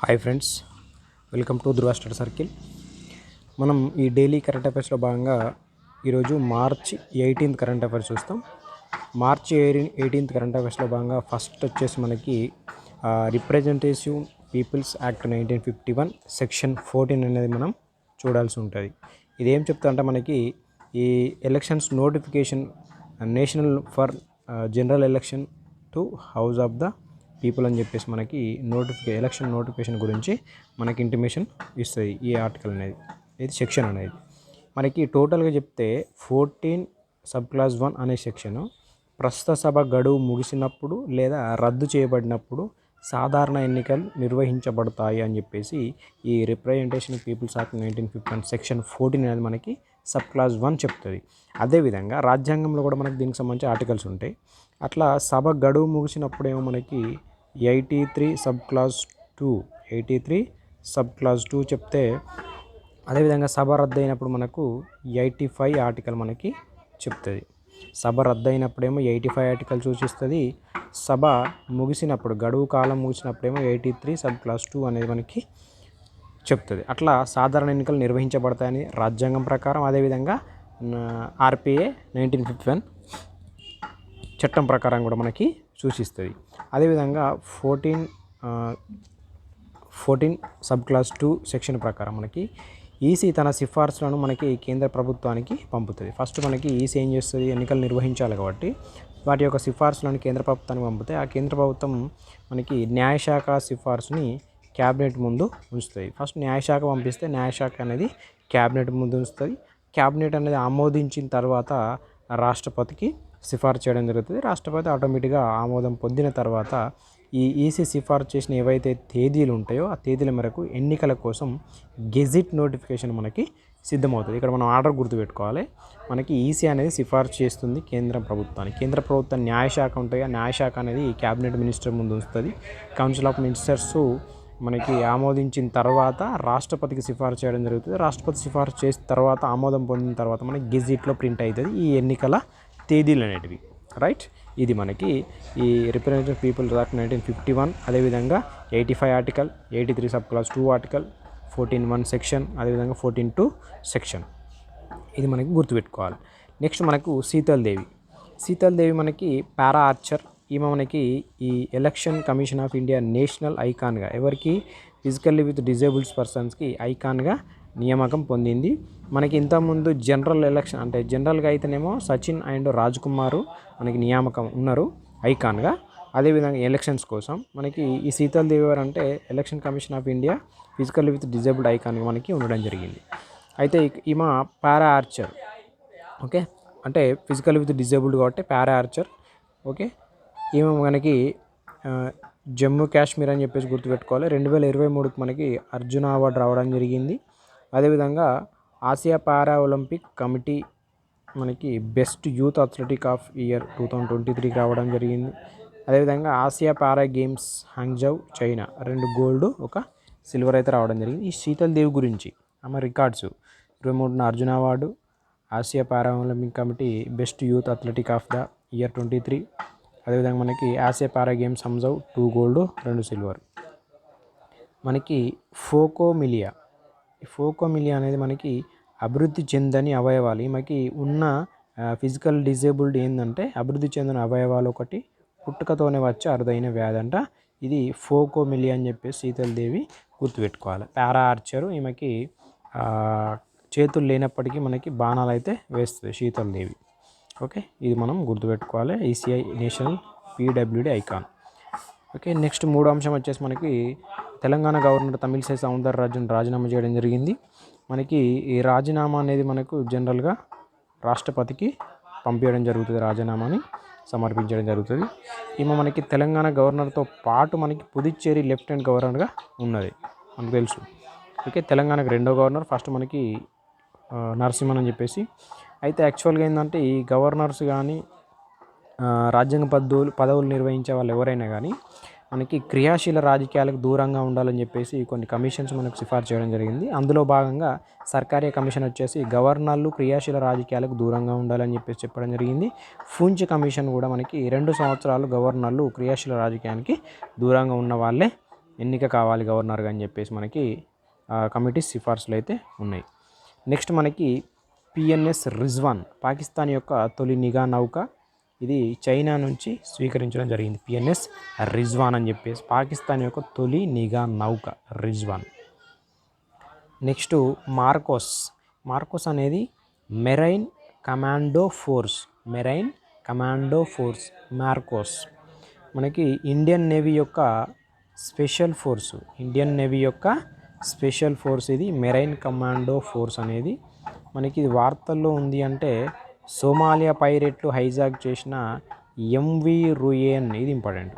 Hi friends, welcome to Dhruva study circle. మనం ఈ daily current అఫైర్స్లో భాగంగా ఈరోజు మార్చి 18th కరెంట్ అఫైర్స్ చూస్తాం. మార్చి 18th కరెంట్ అఫైర్స్లో భాగంగా ఫస్ట్ వచ్చేసి మనకి రిప్రజెంటేటివ్ పీపుల్స్ యాక్ట్ 1951 సెక్షన్ 14 అనేది మనం చూడాల్సి ఉంటుంది. ఇదేం చెప్తా అంటే మనకి ఈ elections notification national for general election to house of the people అని చెప్పేసి మనకి ఎలక్షన్ నోటిఫికేషన్ గురించి మనకి ఇంటిమేషన్ ఇస్తుంది ఈ ఆర్టికల్ అనేది, ఇది సెక్షన్ అనేది. మనకి టోటల్గా చెప్తే 14 సబ్ క్లాస్ 1 అనే సెక్షను ప్రస్తుత సభ గడువు ముగిసినప్పుడు లేదా రద్దు చేయబడినప్పుడు సాధారణ ఎన్నికలు నిర్వహించబడతాయి అని చెప్పేసి ఈ రిప్రజెంటేషన్ పీపుల్స్ యాక్ట్ 1951 సెక్షన్ 14 అనేది మనకి సబ్ క్లాస్ 1 చెప్తుంది. అదేవిధంగా రాజ్యాంగంలో కూడా మనకి దీనికి సంబంధించి ఆర్టికల్స్ ఉంటాయి. అట్లా సభ గడువు ముగిసినప్పుడేమో మనకి 83 సబ్ క్లాస్ 2 చెప్తే, అదేవిధంగా సభ రద్దు అయినప్పుడు మనకు 85 ఆర్టికల్ మనకి చెప్తుంది. సభ రద్దు అయినప్పుడేమో 85 ఆర్టికల్ సూచిస్తుంది. సభ ముగిసినప్పుడు గడువు కాలం ముగిసినప్పుడేమో 83 సబ్ క్లాస్ 2 అనేది మనకి చెప్తుంది. అట్లా సాధారణ ఎన్నికలు నిర్వహించబడతాయని రాజ్యాంగం ప్రకారం, అదేవిధంగా ఆర్పిఏ 1951 చట్టం ప్రకారం కూడా మనకి సూచిస్తుంది. అదేవిధంగా 14 సబ్ క్లాస్ 2 సెక్షన్ ప్రకారం మనకి ఈసీ తన సిఫార్సులను మనకి కేంద్ర ప్రభుత్వానికి పంపుతుంది. ఫస్ట్ మనకి ఈసీ ఏం చేస్తుంది, ఎన్నికలు నిర్వహించాలి కాబట్టి వాటి యొక్క సిఫార్సులను కేంద్ర ప్రభుత్వానికి పంపితే ఆ కేంద్ర ప్రభుత్వం మనకి న్యాయశాఖ సిఫార్సుని క్యాబినెట్ ముందు ఉంచుతుంది. ఫస్ట్ న్యాయశాఖ పంపిస్తే న్యాయశాఖ అనేది క్యాబినెట్ ముందు ఉంచుతుంది. క్యాబినెట్ అనేది ఆమోదించిన తర్వాత రాష్ట్రపతికి సిఫార్సు చేయడం జరుగుతుంది. రాష్ట్రపతి ఆటోమేటిక్గా ఆమోదం పొందిన తర్వాత ఈ ఈసీ సిఫార్సు చేసిన ఏవైతే తేదీలు ఉంటాయో ఆ తేదీల మేరకు ఎన్నికల కోసం గెజిట్ నోటిఫికేషన్ మనకి సిద్ధమవుతుంది. ఇక్కడ మనం ఆర్డర్ గుర్తుపెట్టుకోవాలి. మనకి ఈసీ అనేది సిఫార్సు చేస్తుంది కేంద్ర ప్రభుత్వానికి. కేంద్ర ప్రభుత్వం న్యాయశాఖ ఉంటాయి, ఆ న్యాయశాఖ అనేది క్యాబినెట్ మినిస్టర్ ముందు ఉంచుతుంది. కౌన్సిల్ ఆఫ్ మినిస్టర్స్ మనకి ఆమోదించిన తర్వాత రాష్ట్రపతికి సిఫార్సు చేయడం జరుగుతుంది. రాష్ట్రపతి సిఫార్సు చేసిన తర్వాత ఆమోదం పొందిన తర్వాత మనకి గెజిట్లో ప్రింట్ అవుతుంది ఈ ఎన్నికల తేదీలు అనేటివి. రైట్, ఇది మనకి ఈ రిప్రజెంటేటివ్ పీపుల్ యాక్ట్ 1951, అదేవిధంగా 85 article, 83 sub class 2 article, 14(1) section, అదేవిధంగా 14(2) సెక్షన్, ఇది మనకి గుర్తుపెట్టుకోవాలి. నెక్స్ట్ మనకు శీతల్ దేవి మనకి పారా ఆర్చర్. ఈమె మనకి ఈ election commission of India national ఐకాన్గా, ఎవరికి ఫిజికల్లీ విత్ డిజేబుల్డ్ పర్సన్స్కి ఐకాన్గా నియామకం పొందింది. మనకి ఇంతకుముందు జనరల్ ఎలక్షన్ అంటే జనరల్గా అయితేనేమో సచిన్ అండ్ రాజ్ కుమార్ మనకి నియామకం ఉన్నారు ఐకాన్గా. అదేవిధంగా ఎలక్షన్స్ కోసం మనకి ఈ శీతల్ దేవి గారు అంటే election commission of India physically with disabled ఐకాన్గా మనకి ఉండడం జరిగింది. అయితే ఈమె పారా ఆర్చర్, ఓకే, అంటే ఫిజికల్లీ విత్ డిజేబుల్డ్ కాబట్టి పారా ఆర్చర్. ఓకే, ఈమె మనకి జమ్మూ కాశ్మీర్ అని చెప్పేసి గుర్తుపెట్టుకోవాలి. 2023కి మనకి అర్జున అవార్డు రావడం జరిగింది. అదేవిధంగా ఆసియా పారా ఒలింపిక్ కమిటీ మనకి best youth athletic of year 2023కి రావడం జరిగింది. అదేవిధంగా Asia para games Hangzhou China 2 gold 1 silver అయితే రావడం జరిగింది. ఈ శీతల్ దేవి గురించి ఆమె రికార్డ్స్ 23న Arjuna award, Asia para Olympic committee best youth athletic of the year 23, అదేవిధంగా మనకి Asia para games Hangzhou 2 gold 2 silver. మనకి ఫోకోమిలియా అనేది మనకి అభివృద్ధి చెందని అవయవాలు. ఈమెకి ఉన్న ఫిజికల్ డిజేబుల్డ్ ఏంటంటే అభివృద్ధి చెందిన అవయవాలు ఒకటి పుట్టుకతోనే వచ్చే అరుదైన వ్యాధి అంట. ఇది ఫోకోమిలియా అని చెప్పేసి శీతల్ దేవి గుర్తుపెట్టుకోవాలి. పారా ఆర్చరు, ఈమెకి చేతులు లేనప్పటికీ మనకి బాణాలు అయితే వేస్తుంది శీతల్ దేవి. ఓకే, ఇది మనం గుర్తుపెట్టుకోవాలి. ECI national PWD icon. Okay, next 3వ అంశం వచ్చేసి మనకి తెలంగాణ గవర్నర్ తమిళిసై సౌందరరాజన్ రాజీనామా చేయడం జరిగింది. మనకి ఈ రాజీనామా అనేది మనకు జనరల్గా రాష్ట్రపతికి పంపించడం జరుగుతుంది, రాజీనామాని సమర్పించడం జరుగుతుంది. ఈమె మనకి తెలంగాణ గవర్నర్తో పాటు మనకి పుదుచ్చేరి లెఫ్టినెంట్ గవర్నర్గా ఉన్నది మనకు తెలుసు. ఓకే, తెలంగాణకు 2వ గవర్నర్, ఫస్ట్ మనకి నరసింహన్ అని చెప్పేసి. అయితే యాక్చువల్గా ఏంటంటే ఈ గవర్నర్స్ కానీ రాజ్యాంగ పదవులు నిర్వహించే వాళ్ళు ఎవరైనా కానీ మనకి క్రియాశీల రాజకీయాలకు దూరంగా ఉండాలని చెప్పేసి కొన్ని కమిషన్స్ మనకు సిఫార్సు చేయడం జరిగింది. అందులో భాగంగా సర్కారీ కమిషన్ వచ్చేసి గవర్నర్లు క్రియాశీల రాజకీయాలకు దూరంగా ఉండాలని చెప్పేసి చెప్పడం జరిగింది. ఫూంచ్ కమిషన్ కూడా మనకి 2 సంవత్సరాలు గవర్నర్లు క్రియాశీల రాజకీయానికి దూరంగా ఉన్న వాళ్ళే ఎన్నిక కావాలి గవర్నర్గా అని చెప్పేసి మనకి కమిటీ సిఫార్సులు అయితే ఉన్నాయి. నెక్స్ట్ మనకి పిఎన్ఎస్ రిజ్వాన్ పాకిస్తాన్ యొక్క తొలి నిఘా నౌక. ఇది చైనా నుంచి స్వీకరించడం జరిగింది. పిఎన్ఎస్ రిజ్వాన్ అని చెప్పేసి పాకిస్తాన్ యొక్క తొలి నిఘా నౌక రిజ్వాన్. నెక్స్ట్ మార్కోస్ అనేది మెరైన్ కమాండో ఫోర్స్ మార్కోస్ మనకి ఇండియన్ నేవీ యొక్క స్పెషల్ ఫోర్స్ ఇది మెరైన్ కమాండో ఫోర్స్ అనేది. మనకి ఇది వార్తల్లో ఉంది అంటే సోమాలియా పైరేట్లు హైజాక్ చేసిన ఎంవి రుయెన్, ఇది ఇంపార్టెంట్,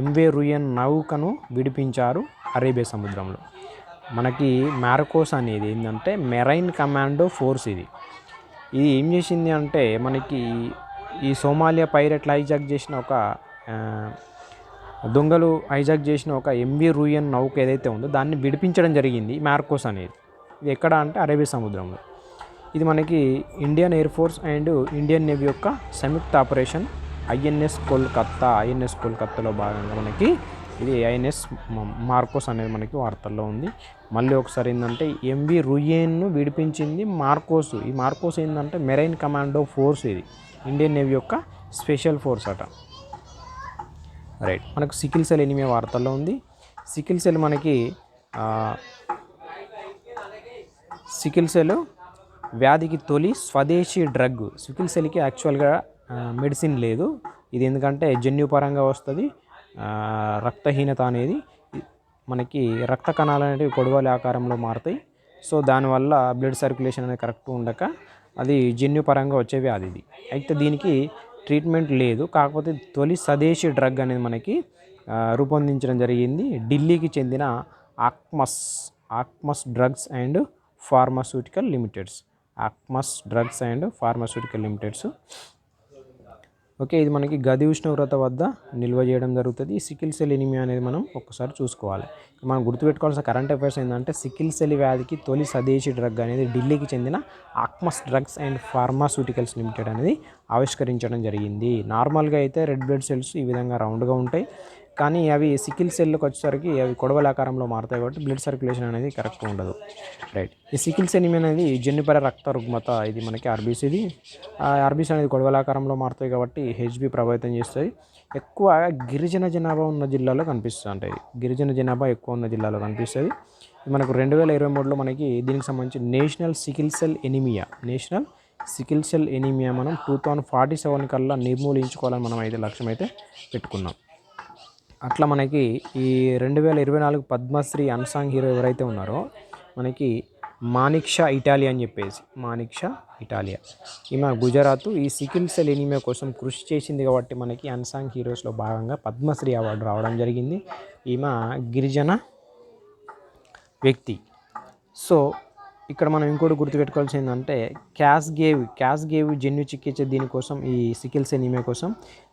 ఎంవి రుయెన్ నౌకను విడిపించారు అరేబియా సముద్రంలో. మనకి మార్కోస్ అనేది ఏంటంటే మెరైన్ కమాండో ఫోర్స్. ఇది ఏం చేసింది అంటే మనకి ఈ సోమాలియా పైరేట్లు హైజాక్ చేసిన ఒక దొంగలు హైజాక్ చేసిన ఒక ఎంవి రుయెన్ నౌక ఏదైతే ఉందో దాన్ని విడిపించడం జరిగింది మార్కోస్ అనేది. ఇది ఎక్కడ అంటే అరేబియా సముద్రంలో. ఇది మనకి Indian air force and Indian navy యొక్క సంయుక్త ఆపరేషన్ ఐఎన్ఎస్ కోల్కత్తాలో భాగంగా మనకి ఇది ఐఎన్ఎస్ మార్కోస్ అనేది మనకి వార్తల్లో ఉంది. మళ్ళీ ఒకసారి ఏంటంటే ఎంవి రుయెన్ను విడిపించింది మార్కోస్. ఈ మార్కోస్ ఏంటంటే మెరైన్ కమాండో ఫోర్స్, ఇది ఇండియన్ నేవీ యొక్క స్పెషల్ ఫోర్స్ అట. రైట్. మనకు సికిల్ సెల్ ఎనీమియా వార్తల్లో ఉంది. సికిల్ సెల్ వ్యాధికి తొలి స్వదేశీ డ్రగ్. సికిల్ సెల్కి యాక్చువల్గా మెడిసిన్ లేదు. ఇది ఎందుకంటే జన్యుపరంగా వస్తుంది. రక్తహీనత అనేది మనకి రక్త కణాలు అనేవి కొడవలి ఆకారంలో మారుతాయి. సో దానివల్ల బ్లడ్ సర్క్యులేషన్ అనేది కరెక్ట్ ఉండక అది జన్యుపరంగా వచ్చే వ్యాధి ఇది. అయితే దీనికి ట్రీట్మెంట్ లేదు. కాకపోతే తొలి స్వదేశీ డ్రగ్ అనేది మనకి రూపొందించడం జరిగింది. ఢిల్లీకి చెందిన Akums drugs and pharmaceutical limiteds. Okay, ఇది మనకి గది ఉష్ణోగ్రత వద్ద నిల్వ చేయడం జరుగుతుంది. ఈ సికిల్ సెల్ ఎనీమియా అనేది మనం ఒక్కసారి చూసుకోవాలి. మనం గుర్తుపెట్టుకోవాల్సిన కరెంట్ అఫైర్స్ ఏంటంటే సికిల్ సెల్ వ్యాధికి తొలి స్వదేశీ డ్రగ్ అనేది ఢిల్లీకి చెందిన Akums drugs and pharmaceuticals limited అనేది ఆవిష్కరించడం జరిగింది. నార్మల్గా అయితే రెడ్ బ్లడ్ సెల్స్ ఈ విధంగా రౌండ్గా ఉంటాయి, కానీ అవి సికిల్ సెల్కి వచ్చేసరికి అవి కొడవలి ఆకారంలో మారుతాయి కాబట్టి బ్లడ్ సర్క్యులేషన్ అనేది కరెక్ట్గా ఉండదు. రైట్. ఈ సికిల్ సెల్ ఎనీమియా అనేది జన్యుపర రక్త రుగ్మత. ఇది మనకి ఆర్బీసీ. ఇది ఆర్బీసీ అనేది కొడవలి ఆకారంలో మారుతాయి కాబట్టి హెచ్బి ప్రభావితం చేస్తుంది. ఎక్కువ గిరిజన జనాభా ఉన్న జిల్లాలో కనిపిస్తుంది. అంటే గిరిజన జనాభా ఎక్కువ ఉన్న జిల్లాలో కనిపిస్తుంది. మనకు 2023లో మనకి దీనికి సంబంధించి నేషనల్ సికిల్ సెల్ ఎనీమియా మనం 2047 కల్లా నిర్మూలించుకోవాలని మనం అయితే లక్ష్యం అయితే పెట్టుకున్నాం. అట్లా మనకి ఈ 2024 పద్మశ్రీ అన్సాంగ్ హీరో ఎవరైతే ఉన్నారో మనకి మానిక్షా ఇటాలియా అని చెప్పేసి, ఈమె గుజరాత్. ఈ సికిల్ సెల్ ఎనీమియా కోసం కృషి చేసింది కాబట్టి మనకి అన్సాంగ్ హీరోస్లో భాగంగా పద్మశ్రీ అవార్డు రావడం జరిగింది. ఈమె గిరిజన వ్యక్తి. సో ఇక్కడ మనం ఇంకోటి గుర్తుపెట్టుకోవాల్సింది ఏంటంటే క్యాస్గేవ్ జన్యు చికిత్స. దీనికోసం ఈ సికిల్ సెల్ ఎనీమియా కోసం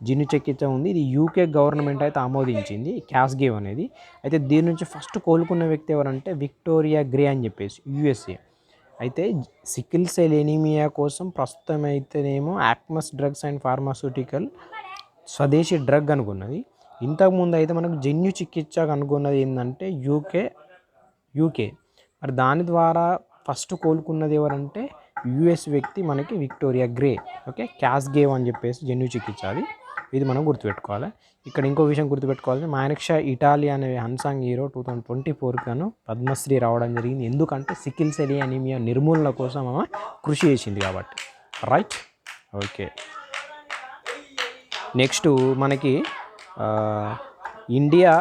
జన్యు చికిత్స ఉంది. ఇది యూకే గవర్నమెంట్ అయితే ఆమోదించింది క్యాస్గేవ్ అనేది. అయితే దీని నుంచి ఫస్ట్ కోలుకున్న వ్యక్తి ఎవరంటే విక్టోరియా గ్రే అని చెప్పేసి USA. అయితే సికిల్ సెల్ ఎనీమియా కోసం ప్రస్తుతం అయితేనేమో ఆక్మస్ డ్రగ్స్ అండ్ ఫార్మాస్యూటికల్ స్వదేశీ డ్రగ్ అనుకున్నది. ఇంతకుముందు అయితే మనకు జన్యు చికిత్స అనుకున్నది ఏంటంటే యూకే. మరి దాని ద్వారా ఫస్ట్ కోలుకున్నది ఎవరంటే US వ్యక్తి మనకి విక్టోరియా గ్రే. ఓకే, క్యాస్గేవ్ అని చెప్పేసి జన్యు చికిత్స అది. ఇది మనం గుర్తుపెట్టుకోవాలి. ఇక్కడ ఇంకో విషయం గుర్తుపెట్టుకోవాలి, మానిక్షా ఇటాలియా అనే అన్సాంగ్ హీరో 2024 గాను పద్మశ్రీ రావడం జరిగింది. ఎందుకంటే సికిల్ సెల్ ఎనీమియా నిర్మూలన కోసం ఆమె కృషి చేసింది కాబట్టి. రైట్. ఓకే, నెక్స్ట్ మనకి ఇండియా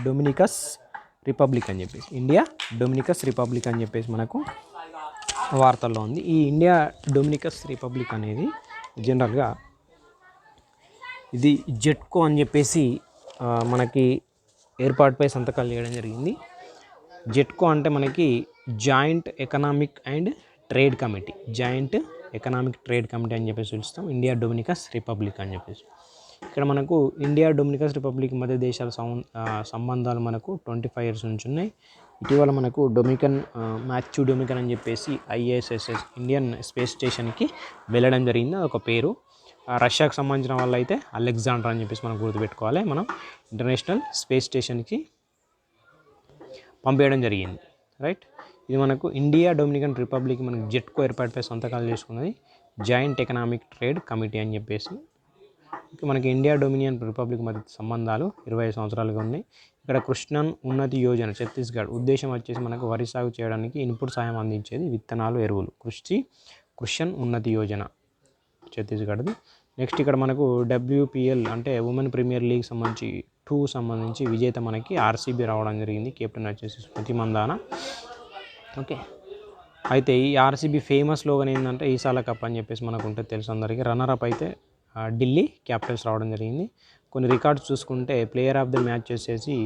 డొమినికస్ రిపబ్లిక్ అని చెప్పేసి మనకు వార్తల్లో ఉంది. ఈ ఇండియా డొమినికస్ రిపబ్లిక్ అనేది జనరల్గా ఇది జెట్కో అని చెప్పేసి మనకి ఏర్పాటుపై సంతకాలు చేయడం జరిగింది. జెట్కో అంటే మనకి జాయింట్ ఎకనామిక్ ట్రేడ్ కమిటీ అని చెప్పేసి పిలుస్తాం. ఇండియా డొమినికస్ రిపబ్లిక్ అని చెప్పేసి. ఇక్కడ మనకు ఇండియా డొమినికస్ రిపబ్లిక్ మధ్య దేశాల సంబంధాలు మనకు 25 years నుంచి ఉన్నాయి. ఇటీవల మనకు మాథ్యూ డొమికన్ అని చెప్పేసి ISS ఇండియన్ స్పేస్ స్టేషన్కి వెళ్ళడం జరిగింది. అదొక పేరు. రష్యాకు సంబంధించిన వాళ్ళు అయితే అలెగ్జాండర్ అని చెప్పేసి మనం గుర్తుపెట్టుకోవాలి. మనం ఇంటర్నేషనల్ స్పేస్ స్టేషన్కి పంపేయడం జరిగింది. రైట్, ఇది మనకు ఇండియా డొమినికన్ రిపబ్లిక్ మనకు జెట్కో ఏర్పాటుపై సంతకాలు చేసుకున్నది జాయింట్ ఎకనామిక్ ట్రేడ్ కమిటీ అని చెప్పేసి. మనకి ఇండియా డొమినియన్ రిపబ్లిక్ మధ్య సంబంధాలు 25 సంవత్సరాలుగా ఉన్నాయి. ఇక్కడ కృష్ణన్ ఉన్నతి యోజన ఛత్తీస్గఢ్ ఉద్దేశం వచ్చేసి మనకు వరి సాగు చేయడానికి ఇన్పుట్ సాయం అందించేది, విత్తనాలు, ఎరువులు. కృష్ణన్ ఉన్నతి యోజన ఛత్తీస్గఢ్ది. నెక్స్ట్ ఇక్కడ మనకు WPL అంటే ఉమెన్ ప్రీమియర్ లీగ్ సంబంధించి విజేత మనకి ఆర్సీబీ రావడం జరిగింది. కెప్టెన్ వచ్చేసి స్మృతి మందాన. ఓకే, అయితే ఈ ఆర్సీబీ ఫేమస్ లోగన్ ఏంటంటే ఈసాల కప్ అని చెప్పేసి మనకు ఉంటుంది తెలుసు అందరికీ. రన్నర్ అప్ అయితే ఢిల్లీ క్యాపిటల్స్ రావడం జరిగింది. కొన్ని రికార్డ్స్ చూసుకుంటే ప్లేయర్ ఆఫ్ ద మ్యాచ్ వచ్చేసి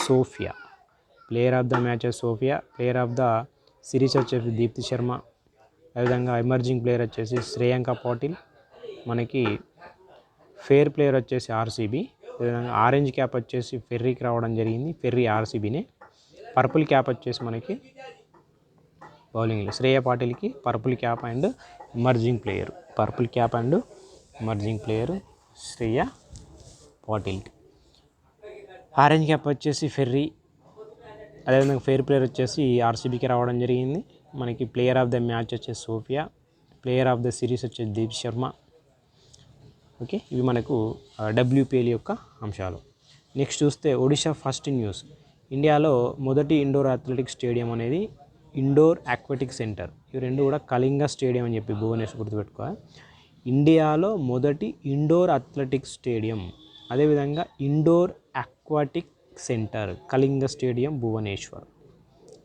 Sophia, player of the series వచ్చేసి దీప్తి శర్మ. అదేవిధంగా ఎమర్జింగ్ ప్లేయర్ వచ్చేసి శ్రేయాంక పాటిల్. మనకి ఫేర్ ప్లేయర్ వచ్చేసి ఆర్సీబీ. అదేవిధంగా ఆరెంజ్ క్యాప్ వచ్చేసి ఫెర్రీకి రావడం జరిగింది, ఫెర్రీ ఆర్సీబీనే. పర్పుల్ క్యాప్ వచ్చేసి మనకి బౌలింగ్లో శ్రేయ పాటిల్కి purple cap and emerging player Shreya పాటిల్కి. ఆరెంజ్ క్యాప్ వచ్చేసి ఫెర్రీ. అదేవిధంగా ఫెయిర్ ప్లేయర్ వచ్చేసి ఆర్సీబీకి రావడం జరిగింది. మనకి ప్లేయర్ ఆఫ్ ద మ్యాచ్ వచ్చేసి Sophia, player of the series వచ్చేసి దీప్ శర్మ. ఓకే, ఇవి మనకు WPL యొక్క అంశాలు. నెక్స్ట్ చూస్తే ఒడిషా ఫస్ట్ న్యూస్. ఇండియాలో మొదటి ఇండోర్ అథ్లెటిక్స్ స్టేడియం అనేది ఇండోర్ ఆక్వాటిక్ సెంటర్. ఇవి రెండు కూడా కళింగ స్టేడియం అని చెప్పి భువనేశ్వర్ గుర్తుపెట్టుకోవాలి. ఇండియాలో మొదటి ఇండోర్ అథ్లెటిక్స్ స్టేడియం, అదేవిధంగా indoor aquatic centre Kalinga stadium Bhubaneswar.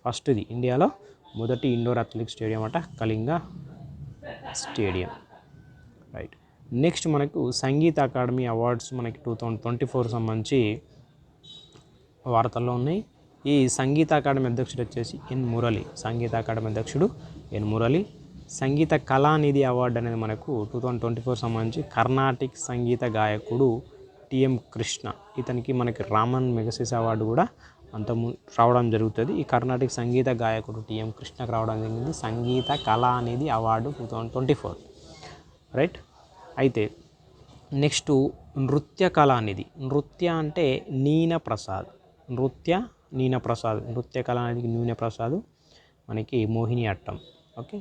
ఫస్ట్ది ఇండియాలో మొదటి ఇండోర్ అథ్లెటిక్స్ స్టేడియం అట కళింగ స్టేడియం. రైట్, నెక్స్ట్ మనకు సంగీత అకాడమీ అవార్డ్స్ మనకి 2024 సంబంధించి వార్తల్లో ఉన్నాయి. ఈ సంగీత అకాడమీ అధ్యక్షుడు వచ్చేసి ఎన్ మురళి. సంగీత కళానిధి అవార్డు అనేది మనకు 2024 సంబంధించి కర్ణాటిక్ సంగీత గాయకుడు TM కృష్ణ. ఇతనికి మనకి రామన్ మెగసెస్ అవార్డు కూడా రావడం జరుగుతుంది. ఈ కర్ణాటిక్ సంగీత గాయకుడు TM కృష్ణకు రావడం జరిగింది సంగీత కళానిధి అవార్డు 2024. రైట్, అయితే నెక్స్ట్ నృత్య కళానిధి. నృత్య అంటే నీనప్రసాద్. నృత్య కళానిధికి నీనప్రసాద్ మనకి మోహిని అట్టం. ఓకే,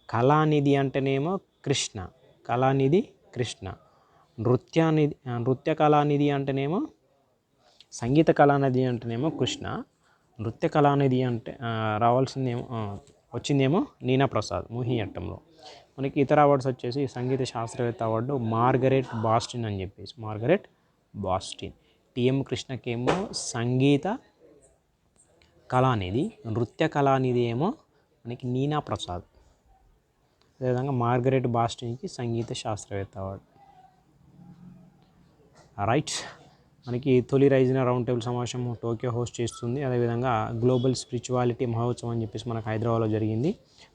కళానిధి అంటేనేమో కృష్ణ. నృత్య కళానిధి అంటేనేమో సంగీత కళానిధి అంటేనేమో కృష్ణ. నృత్య కళానిధి అంటే వచ్చిందేమో నీనాప్రసాద్ మోహిని అట్టంలో. మనకి ఇతర అవార్డ్స్ వచ్చేసి సంగీత శాస్త్రవేత్త అవార్డు మార్గరెట్ బాస్టిన్. TM కృష్ణకేమో సంగీత కళానిధి, నృత్య కళానిధి ఏమో మనకి నీనాప్రసాద్. అదేవిధంగా మార్గరెట్ బాస్టిన్కి సంగీత శాస్త్రవేత్త అవార్డు. రైట్, మనకి తొలి రైజినా రౌండ్ టేబుల్ సమావేశం టోక్యో హోస్ట్ చేస్తుంది. అదేవిధంగా గ్లోబల్ స్పిరిచువాలిటీ మహోత్సవం అని చెప్పేసి మనకు హైదరాబాద్లో జరిగింది.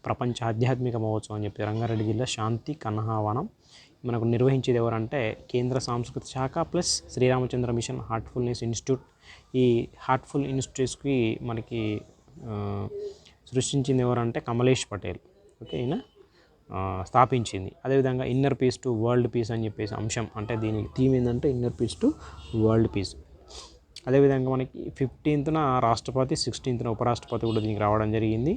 ప్రపంచ ఆధ్యాత్మిక మహోత్సవం అని చెప్పి రంగారెడ్డి జిల్లా శాంతి కన్హావనం మనకు నిర్వహించేది ఎవరంటే కేంద్ర సాంస్కృతిక శాఖ plus Shri Ram Chandra mission heartfulness institute. ఈ హార్ట్ఫుల్ ఇన్స్టిట్యూట్స్కి మనకి సృష్టించింది ఎవరంటే కమలేష్ పటేల్. ఓకే, ఈయన స్థాపించింది. అదేవిధంగా inner peace to world peace అని చెప్పేసి అంశం, అంటే దీని థీమ్ ఏంటంటే inner peace to world peace. అదేవిధంగా మనకి 15th రాష్ట్రపతి, 16th ఉపరాష్ట్రపతి కూడా దీనికి రావడం జరిగింది.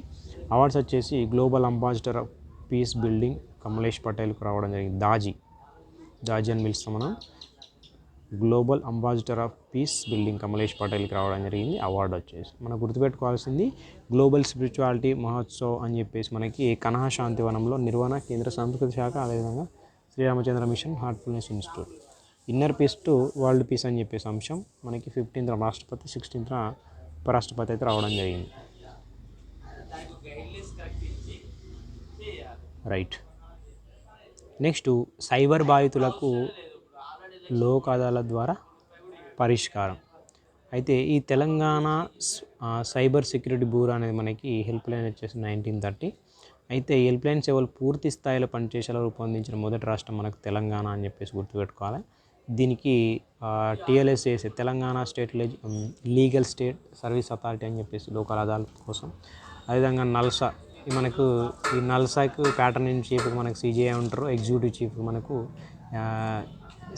అవార్డ్స్ వచ్చేసి global ambassador of peace building Kamlesh పటేల్కు రావడం జరిగింది. దాజీ అని పిలుస్తాం మనం. Global ambassador of peace building Kamlesh పటేల్కి రావడం జరిగింది అవార్డు వచ్చేసి. మనం గుర్తుపెట్టుకోవాల్సింది గ్లోబల్ స్పిరిచువాలిటీ మహోత్సవ్ అని చెప్పేసి మనకి కన్హా శాంతివనంలో నిర్వహణ కేంద్ర సాంస్కృతిక శాఖ, అదేవిధంగా Shri Ram Chandra mission heartfulness institute. Inner peace to world peace అని చెప్పేసి అంశం మనకి 15th రాష్ట్రపతి, 16th ఉపరాష్ట్రపతి అయితే రావడం జరిగింది. రైట్, నెక్స్ట్ సైబర్ బాధితులకు లోక్ అదాలత్ ద్వారా పరిష్కారం. అయితే ఈ తెలంగాణ సైబర్ సెక్యూరిటీ బ్యూరో అనేది మనకి హెల్ప్ లైన్ వచ్చేసి 1930. అయితే ఈ హెల్ప్ లైన్ సేవలు పూర్తి స్థాయిలో పనిచేసేలా రూపొందించిన మొదటి రాష్ట్రం మనకు తెలంగాణ అని చెప్పేసి గుర్తుపెట్టుకోవాలి. దీనికి TLSAS Telangana state legal state service authority అని చెప్పేసి లోకల్ అదాలత్ కోసం. అదేవిధంగా నల్సా, మనకు ఈ నల్సాకు ప్యాటర్న్ ఇన్ చీఫ్కి మనకు CJI ఉంటారు, ఎగ్జిక్యూటివ్ చీఫ్కి మనకు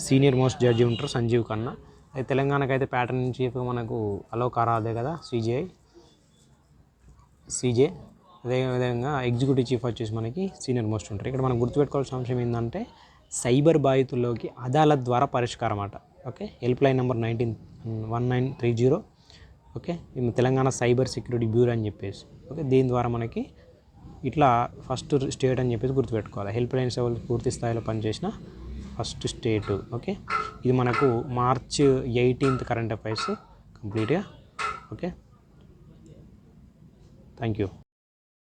సీనియర్ మోస్ట్ జడ్జి ఉంటారు సంజీవ్ ఖన్నా. అయితే తెలంగాణకు అయితే ప్యాటర్న్ ఇన్ చీఫ్ మనకు అలోక్ ఆరాధే కదా సీజే. అదేవిధంగా ఎగ్జిక్యూటివ్ చీఫ్ వచ్చేసి మనకి సీనియర్ మోస్ట్ ఉంటారు. ఇక్కడ మనం గుర్తుపెట్టుకోవాల్సిన అంశం ఏంటంటే సైబర్ బాధితుల్లోకి అదాలత్ ద్వారా పరిష్కారం అట. Okay, help line number 1930. Okay, ఇది తెలంగాణ సైబర్ సెక్యూరిటీ బ్యూరో అని చెప్పేసి. ఓకే, దీని ద్వారా మనకి ఇట్లా ఫస్ట్ స్టేట్ అని చెప్పేసి గుర్తుపెట్టుకోవాలి. హెల్ప్ లైన్ సేవలు పూర్తి స్థాయిలో పనిచేసిన ఫస్ట్ స్టేటు. ఓకే, ఇది మనకు March 18 కరెంట్ అఫైర్స్ కంప్లీట్గా. Okay, thank you.